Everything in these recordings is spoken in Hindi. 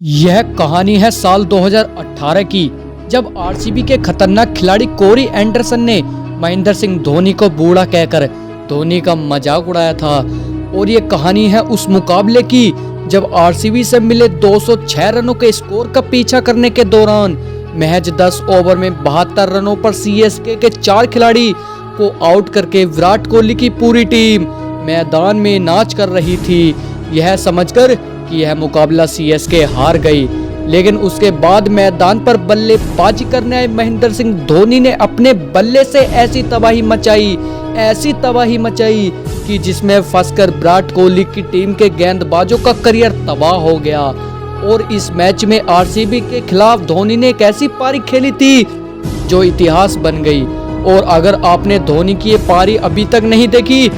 यह कहानी है साल 2018 की, जब आरसीबी के खतरनाक खिलाड़ी कोरी एंडरसन ने महेंद्र सिंह धोनी को बूढ़ा कहकर धोनी का मजाक उड़ाया था। और ये कहानी है उस मुकाबले की जब आरसीबी से मिले 206 रनों के स्कोर का पीछा करने के दौरान महज 10 ओवर में 72 रनों पर सीएसके के 4 खिलाड़ी को आउट करके विराट कोहली की पूरी टीम मैदान में नाच कर रही थी। यह समझकर कि यह मुकाबला सीएसके हार गई, लेकिन उसके बाद मैदान पर बल्लेबाजी करने आए महेंद्र सिंह धोनी ने अपने बल्ले से ऐसी तबाही मचाई कि जिसमें फंसकर विराट कोहली की टीम के गेंदबाजों का करियर तबाह हो गया। और इस मैच में आरसीबी के खिलाफ धोनी ने एक ऐसी पारी खेली थी जो इतिहास बन गई। और अगर आपने धोनी की ये पारी अभी तक नहीं देखी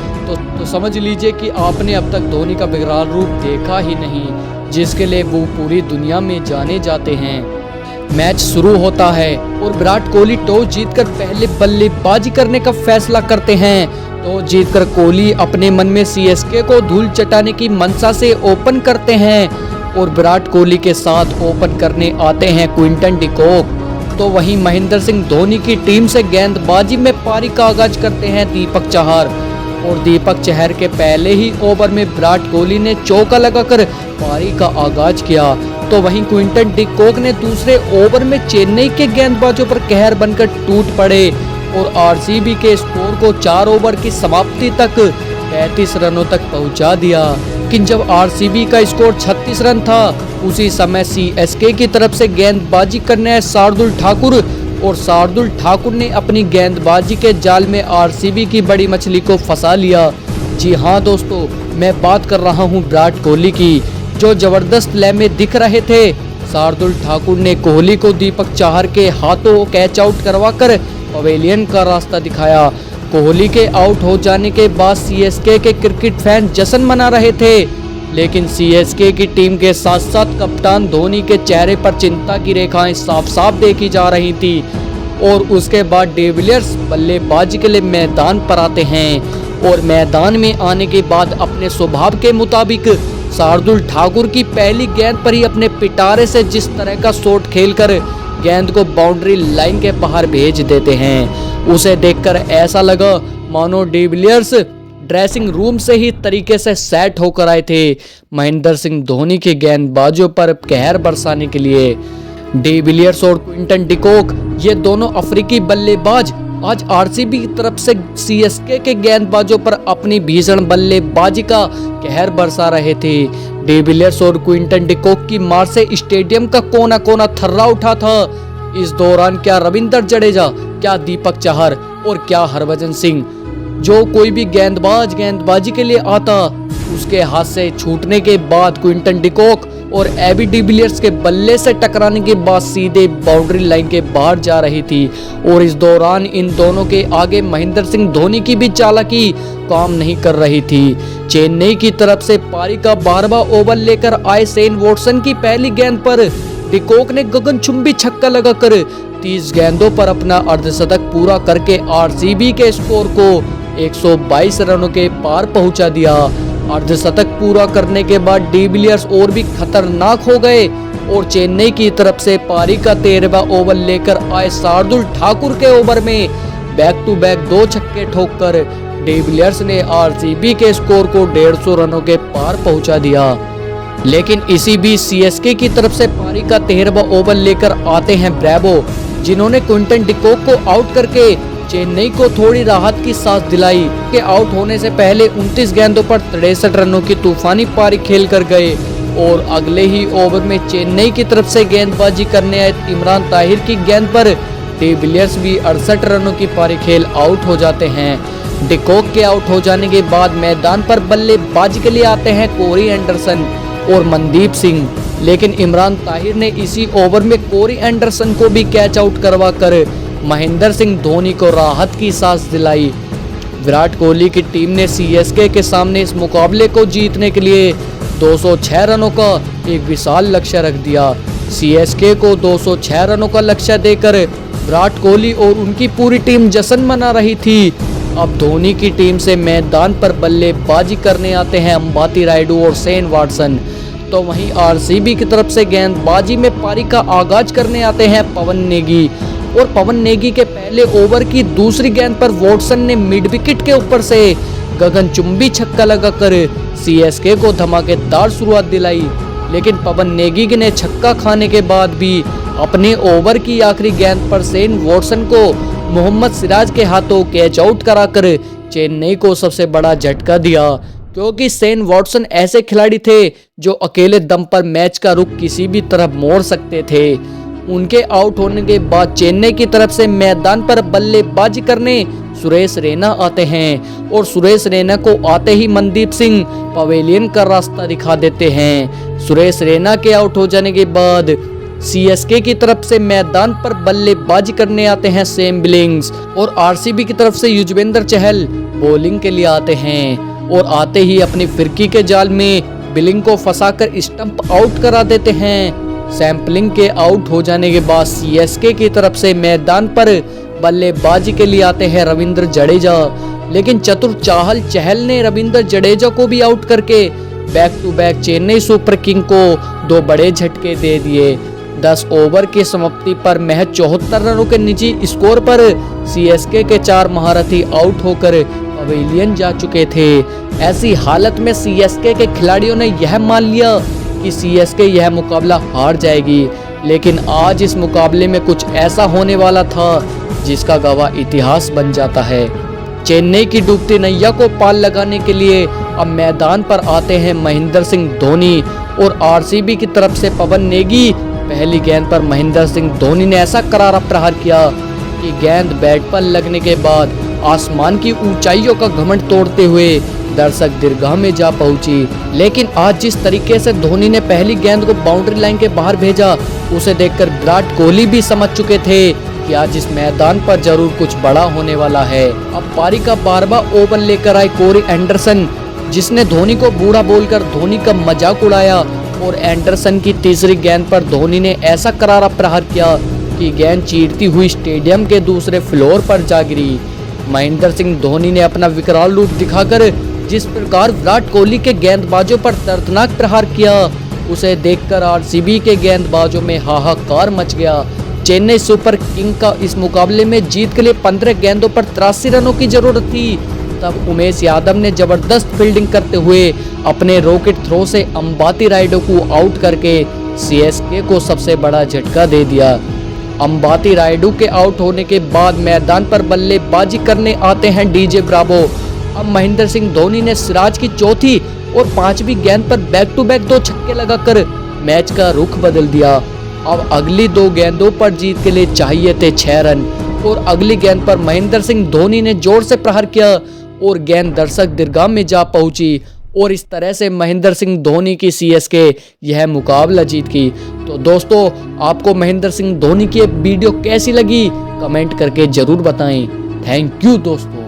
तो समझ लीजिए कि आपने अब तक धोनी का विकराल रूप देखा ही नहीं, जिसके लिए वो पूरी दुनिया में जाने जाते हैं। मैच शुरू होता है और विराट कोहली टॉस जीतकर पहले बल्लेबाजी करने का फैसला करते हैं। टॉस जीतकर कोहली अपने मन में सीएसके को धूल चटाने की मंशा से ओपन करते हैं और विराट कोहली के साथ ओपन करने आते हैं क्विंटन डिकॉक। तो वहीं महेंद्र सिंह धोनी की टीम से गेंदबाजी में पारी का आगाज करते हैं दीपक चहर। और दीपक चहर के पहले ही ओवर में विराट कोहली ने चौका लगाकर पारी का आगाज किया। तो वहीं क्विंटन डिकॉक ने दूसरे ओवर में चेन्नई के गेंदबाजों पर कहर बनकर टूट पड़े और आरसीबी के स्कोर को 4 ओवर की समाप्ति तक 35 रनों तक पहुंचा दिया। लेकिन जब आरसीबी का स्कोर 36 रन था, उसी समय सीएसके की तरफ से गेंदबाजी करने आए शार्दुल ठाकुर और शार्दुल ठाकुर ने अपनी गेंदबाजी के जाल में आरसीबी की बड़ी मछली को फंसा लिया। जी हाँ दोस्तों, मैं बात कर रहा हूँ विराट कोहली की, जो जबरदस्त लय में दिख रहे थे। शार्दुल ठाकुर ने कोहली को दीपक चहर के हाथों कैच आउट करवाकर पवेलियन का रास्ता दिखाया। कोहली के आउट हो जाने के बाद सीएसके के क्रिकेट फैन जश्न मना रहे थे, लेकिन सीएसके की टीम के साथ साथ कप्तान धोनी के चेहरे पर चिंता की रेखाएं साफ साफ देखी जा रही थी। और उसके बाद डिविलियर्स बल्लेबाजी के लिए मैदान पर आते हैं और मैदान में आने के बाद अपने स्वभाव के मुताबिक शार्दुल ठाकुर की पहली गेंद पर ही अपने पिटारे से जिस तरह का शॉट खेलकर गेंद को बाउंड्री लाइन के बाहर भेज देते हैं, उसे देखकर ऐसा लगा मानो डिविलियर्स ड्रेसिंग रूम से ही तरीके से सेट होकर आए थे महेंद्र सिंह धोनी के गेंदबाजों पर कहर बरसाने के लिए। डिविलियर्स और क्विंटन डिकॉक, ये दोनों अफ्रीकी बल्लेबाज आज आरसीबी की तरफ से सीएसके के गेंदबाजों पर अपनी भीषण बल्लेबाजी का कहर बरसा रहे थे। डिविलियर्स और क्विंटन डिकॉक की मार से स्टेडियम का कोना कोना थर्रा उठा था। इस दौरान क्या रविंद्र जडेजा, क्या दीपक चहर और क्या हरभजन सिंह, जो कोई भी गेंदबाजी के लिए आता, उसके हाथ से छूटने के बाद क्विंटन डिकॉक और एबी डिविलियर्स के बल्ले से टकराने के बाद सीधे बाउंड्री लाइन के बाहर जा रही थी। और इस दौरान इन दोनों के आगे महेंद्र सिंह धोनी की भी चालाकी काम नहीं कर रही थी। चेन्नई की तरफ से पारी का 12वां ओवर लेकर आए शेन वॉटसन की पहली गेंद पर डिकॉक ने गगनचुंबी छक्का लगाकर 30 गेंदों पर अपना अर्धशतक पूरा करके आरसीबी के स्कोर को 122 रनों के पार पहुंचा दिया। अर्धशतक पूरा करने के बाद डिविलियर्स और भी खतरनाक हो गए और चेन्नई की तरफ से पारी का 13वां ओवर लेकर आए शार्दुल ठाकुर के ओवर में बैक टू बैक 2 छक्के ठोककर डिविलियर्स ने आरसीबी के स्कोर को 150 रनों के पार पहुंचा दिया। लेकिन इसी बीच सीएसके की तरफ से पारी का 13वां ओवर लेकर आते हैं ब्रेवो, जिन्होंने क्विंटन डिकॉक को आउट करके चेन्नई को थोड़ी राहत की सांस दिलाई। के आउट होने से पहले 29 गेंदों पर 63 रनों की तूफानी पारी खेल कर गए और अगले ही ओवर में चेन्नई की तरफ से गेंदबाजी करने आए इमरान ताहिर की गेंद पर डिविलियर्स भी 68 रनों की पारी खेल आउट हो जाते हैं। डिकॉक के आउट हो जाने के बाद मैदान पर बल्लेबाजी के लिए आते हैं कोरी एंडरसन और मनदीप सिंह, लेकिन इमरान ताहिर ने इसी ओवर में कोरी एंडरसन को भी कैच आउट करवा कर महेंद्र सिंह धोनी को राहत की सांस दिलाई। विराट कोहली की टीम ने सीएसके के सामने इस मुकाबले को जीतने के लिए 206 रनों का एक विशाल लक्ष्य रख दिया। सीएसके को 206 रनों का लक्ष्य देकर विराट कोहली और उनकी पूरी टीम जश्न मना रही थी। अब धोनी की टीम से मैदान पर बल्लेबाजी करने आते हैं अंबाती रायडू और शेन वॉटसन। तो वहीं आरसीबी की तरफ से गेंदबाजी में पारी का आगाज करने आते हैं पवन नेगी। और पवन नेगी के पहले ओवर की दूसरी गेंद पर वॉटसन ने मिड विकेट के ऊपर से गगनचुंबी छक्का लगाकर सीएसके को धमाकेदार शुरुआत दिलाई। लेकिन पवन नेगी ने छक्का खाने के बाद भी अपने ओवर की आखिरी गेंद पर शेन वॉटसन को मोहम्मद सिराज के हाथों कैच आउट कराकर चेन्नई को सबसे बड़ा झटका दिया, क्योंकि शेन वॉटसन ऐसे खिलाड़ी थे जो अकेले दम पर मैच का रुख किसी भी तरफ मोड़ सकते थे। उनके आउट होने के बाद चेन्नई की तरफ से मैदान पर बल्लेबाजी करने सुरेश रैना आते हैं और सुरेश रैना को आते ही मनदीप सिंह पवेलियन का रास्ता दिखा देते हैं। सुरेश रैना के आउट हो जाने के बाद सीएसके की तरफ से मैदान पर बल्लेबाजी करने आते हैं सैम बिलिंग्स और आरसीबी की तरफ से युजवेंद्र चहल बॉलिंग के लिए आते हैं और आते ही अपनी फिरकी के जाल में बिलिंग को फंसाकर स्टंप आउट करा देते हैं। सैम्पलिंग के आउट हो जाने के बाद सीएसके की तरफ से मैदान पर बल्लेबाजी के लिए आते हैं रविंद्र जडेजा, लेकिन चतुर चाहल चहल ने रविंद्र जडेजा को भी आउट करके back to back Chennai Super King को 2 बड़े झटके दे दिए। 10 ओवर की समाप्ति पर महज 74 रनों के निजी स्कोर पर सीएसके के 4 महारथी आउट होकर पवेलियन जा चुके थे। ऐसी हालत में सीएसके के खिलाड़ियों ने यह मान लिया कि सीएसके यह मुकाबला हार जाएगी, लेकिन आज इस मुकाबले में कुछ ऐसा होने वाला था जिसका गवाह इतिहास बन जाता है। चेन्नई की डूबती नैया को पाल लगाने के लिए अब मैदान पर आते हैं महेंद्र सिंह धोनी और आरसीबी की तरफ से पवन नेगी। पहली गेंद पर महेंद्र सिंह धोनी ने ऐसा करारा प्रहार किया कि गेंद बैट पर लगने के बाद आसमान की ऊंचाइयों का घमंड तोड़ते हुए दर्शक दीर्घा में जा पहुंची। लेकिन आज जिस तरीके से धोनी ने पहली गेंद को बाउंड्री लाइन के बाहर भेजा, उसे देखकर विराट कोहली भी समझ चुके थे कि आज इस मैदान पर जरूर कुछ बड़ा होने वाला है। अब पारी का 12वां ओवर लेकर आए कोरी एंडरसन, जिसने धोनी को बूढ़ा बोलकर धोनी का मजाक उड़ाया और एंडरसन की तीसरी गेंद पर धोनी ने ऐसा करारा प्रहार किया कि गेंद चीरती हुई स्टेडियम के दूसरे फ्लोर पर जा गिरी। महेंद्र सिंह धोनी ने अपना विकराल रूप दिखाकर जिस प्रकार विराट कोहली के गेंदबाजों पर दर्दनाक प्रहार किया, उसे देखकर आरसीबी के गेंदबाजों में हाहाकार मच गया। चेन्नई सुपर किंग का इस मुकाबले में जीत के लिए 15 गेंदों पर 83 रनों की जरूरत थी। तब उमेश यादव ने जबरदस्त फील्डिंग करते हुए अपने रॉकेट थ्रो से अंबाती रायडू को आउट करके सीएसके को सबसे बड़ा झटका दे दिया। अंबाती रायडू के आउट होने के बाद मैदान पर बल्लेबाजी करने आते हैं डीजे ब्रावो। अब महेंद्र सिंह धोनी ने सिराज की चौथी और 5वीं गेंद पर बैक टू बैक 2 छक्के लगाकर मैच का रुख बदल दिया। अब अगली 2 गेंदों पर जीत के लिए चाहिए थे 6 रन और अगली गेंद पर महेंद्र सिंह धोनी ने जोर से प्रहार किया और गेंद दर्शक दीर्घा में जा पहुंची और इस तरह से महेंद्र सिंह धोनी की सीएसके यह मुकाबला जीत गई। तो दोस्तों, आपको महेंद्र सिंह धोनी की वीडियो कैसी लगी कमेंट करके जरूर बताएं। थैंक यू दोस्तों।